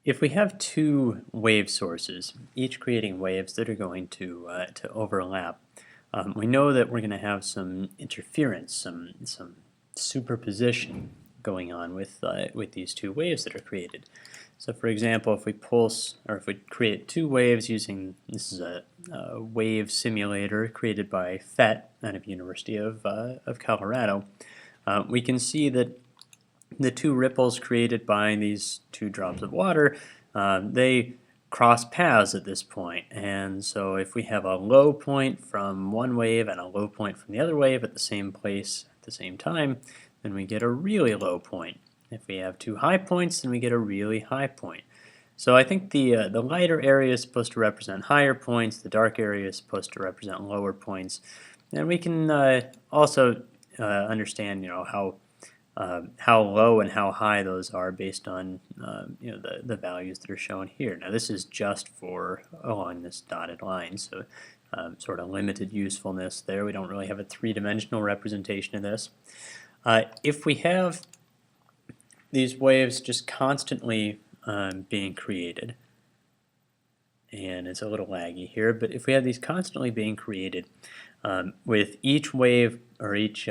If we have two wave sources, each creating waves that are going to overlap, we know that we're going to have some interference, some superposition going on with these two waves that are created. So, for example, if we pulse or if we create two waves using this is a wave simulator created by PhET out of University of Colorado, we can see that the two ripples created by these two drops of water, they cross paths at this point. And so if we have a low point from one wave and a low point from the other wave at the same place at the same time, then we get a really low point. If we have two high points, then we get a really high point. So I think the lighter area is supposed to represent higher points, the dark area is supposed to represent lower points. And we can also understand, how low and how high those are based on the values that are shown here. Now this is just for along this dotted line, so sort of limited usefulness there. We don't really have a three-dimensional representation of this. If we have these waves just constantly being created, and it's a little laggy here, but if we have these constantly being created, with each wave or each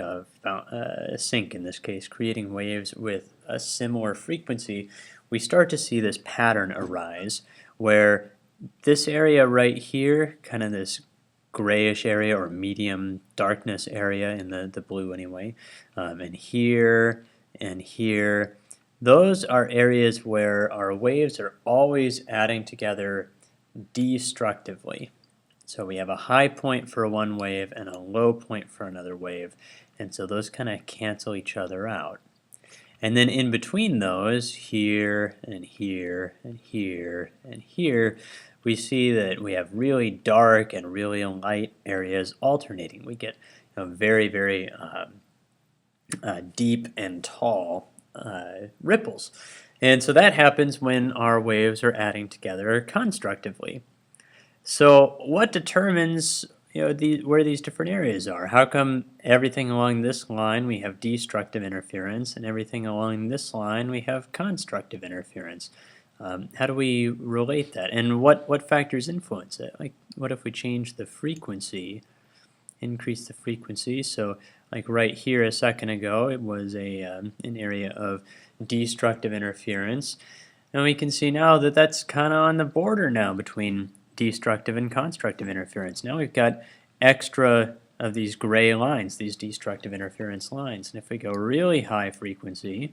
sink in this case creating waves with a similar frequency, we start to see this pattern arise where this area right here, kind of this grayish area or medium darkness area in the blue anyway, and here and here, those are areas where our waves are always adding together destructively. So we have a high point for one wave and a low point for another wave, and so those kind of cancel each other out. And then in between those, here and here and here and here, we see that we have really dark and really light areas alternating. We get very, very deep and tall ripples. And so that happens when our waves are adding together constructively. So what determines where these different areas are? How come everything along this line we have destructive interference and everything along this line we have constructive interference? How do we relate that? And what factors influence it? Like what if we change the frequency, increase the frequency? So like right here a second ago it was an area of destructive interference. And we can see now that that's kind of on the border now between destructive and constructive interference. Now we've got extra of these gray lines, these destructive interference lines. And if we go really high frequency,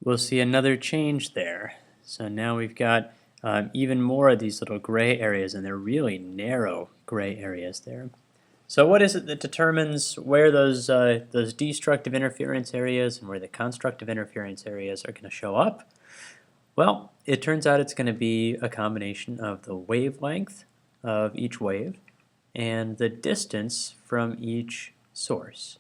we'll see another change there. So now we've got even more of these little gray areas, and they're really narrow gray areas there. So what is it that determines where those destructive interference areas and where the constructive interference areas are going to show up? Well, it turns out it's going to be a combination of the wavelength of each wave and the distance from each source.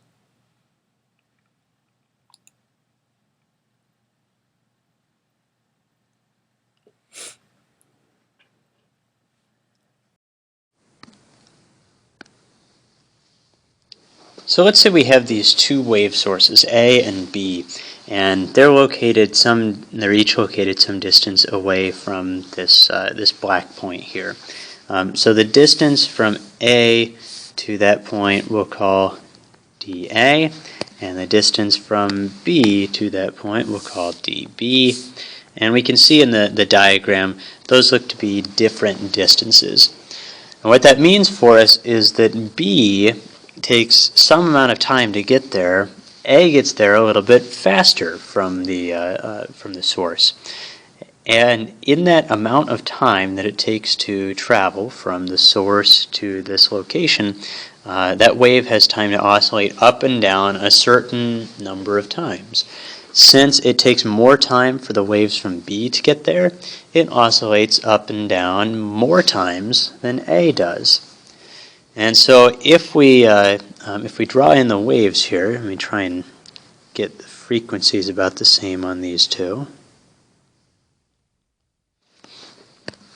So let's say we have these two wave sources, A and B, and they're each located some distance away from this black point here. So the distance from A to that point we'll call dA, and the distance from B to that point we'll call dB. And we can see in the diagram those look to be different distances. And what that means for us is that B takes some amount of time to get there. A gets there a little bit faster from the source. And in that amount of time that it takes to travel from the source to this location, that wave has time to oscillate up and down a certain number of times. Since it takes more time for the waves from B to get there, it oscillates up and down more times than A does. And so if we draw in the waves here, let me try and get the frequencies about the same on these two.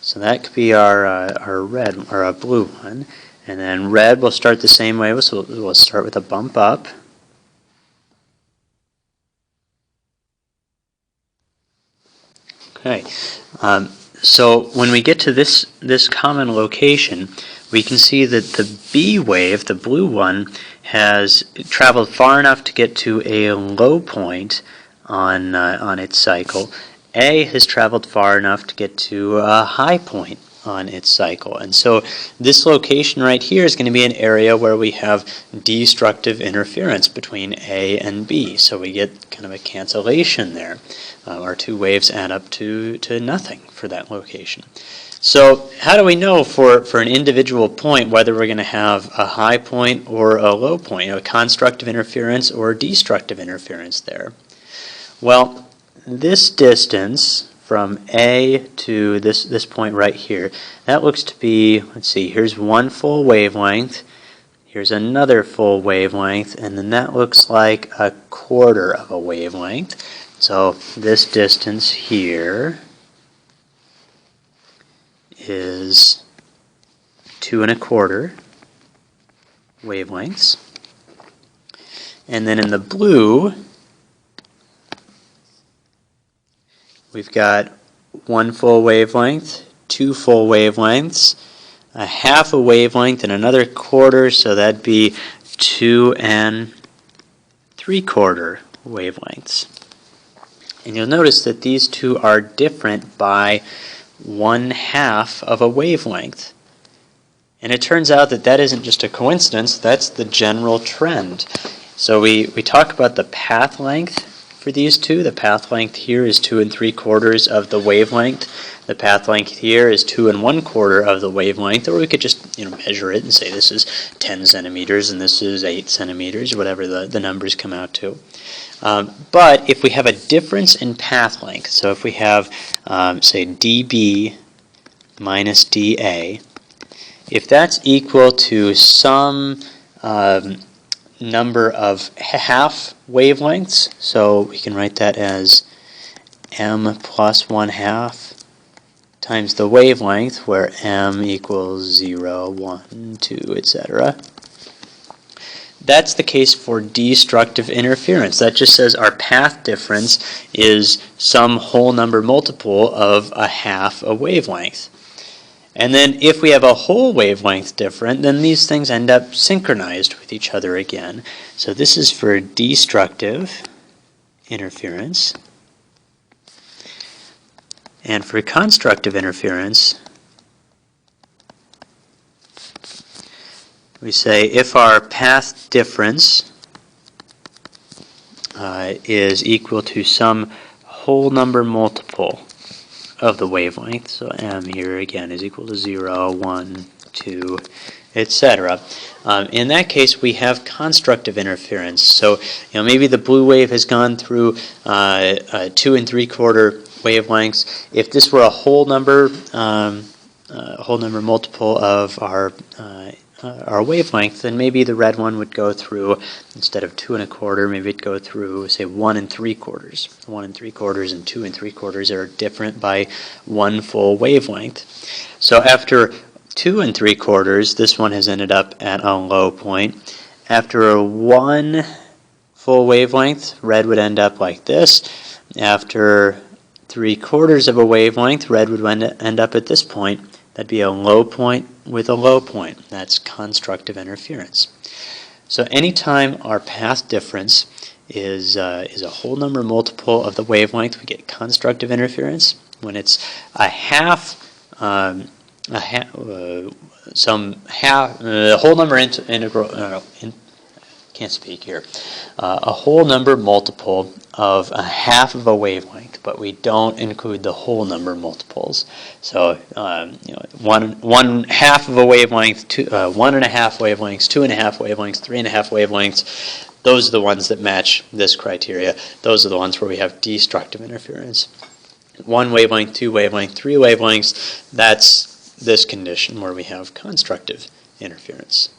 So that could be our red or our blue one, and then red will start the same way. So we'll start with a bump up, Okay, so when we get to this common location, we can see that the B wave, the blue one, has traveled far enough to get to a low point on its cycle. A has traveled far enough to get to a high point on its cycle. And so this location right here is going to be an area where we have destructive interference between A and B. So we get kind of a cancellation there. Our two waves add up to nothing for that location. So how do we know for an individual point whether we're going to have a high point or a low point, a constructive interference or destructive interference there? Well, this distance from A to this point right here, that looks to be, let's see, here's one full wavelength, here's another full wavelength, and then that looks like a quarter of a wavelength. So this distance here is 2 1/4 wavelengths. And then in the blue, we've got one full wavelength, two full wavelengths, a half a wavelength, and another quarter, so that'd be 2 3/4 wavelengths. And you'll notice that these two are different by 1/2 of a wavelength. And it turns out that that isn't just a coincidence, that's the general trend. So we talk about the path length for these two. The path length here is 2 3/4 of the wavelength. The path length here is 2 1/4 of the wavelength, or we could just measure it and say this is 10 centimeters and this is 8 centimeters, whatever the numbers come out to. But if we have a difference in path length, so if we have, say, dB minus dA, if that's equal to some number of half wavelengths, so we can write that as m plus 1/2 times the wavelength, where m equals 0, 1, 2, etc. That's the case for destructive interference. That just says our path difference is some whole number multiple of a half a wavelength. And then if we have a whole wavelength different, then these things end up synchronized with each other again. So this is for destructive interference. And for constructive interference, we say if our path difference is equal to some whole number multiple of the wavelength, so m here again is equal to 0, 1, 2, etc. In that case, we have constructive interference. So maybe the blue wave has gone through 2 3/4 wavelengths. If this were a whole number multiple of our wavelength, then maybe the red one would go through, instead of 2 1/4, maybe it'd go through, say, 1 3/4. 1 3/4 and 2 3/4 are different by one full wavelength. So after 2 3/4, this one has ended up at a low point. After one full wavelength, red would end up like this. After 3/4 of a wavelength, red would end up at this point. That'd be a low point with a low point. That's constructive interference. So anytime our path difference is a whole number multiple of the wavelength, we get constructive interference. When it's a whole number integral, can't speak here, a whole number multiple of a half of a wavelength, but we don't include the whole number multiples. So 1/2 of a wavelength, 1.5 wavelengths, 2.5 wavelengths, 3.5 wavelengths. Those are the ones that match this criteria. Those are the ones where we have destructive interference. 1 wavelength, 2 wavelengths, 3 wavelengths. That's this condition where we have constructive interference.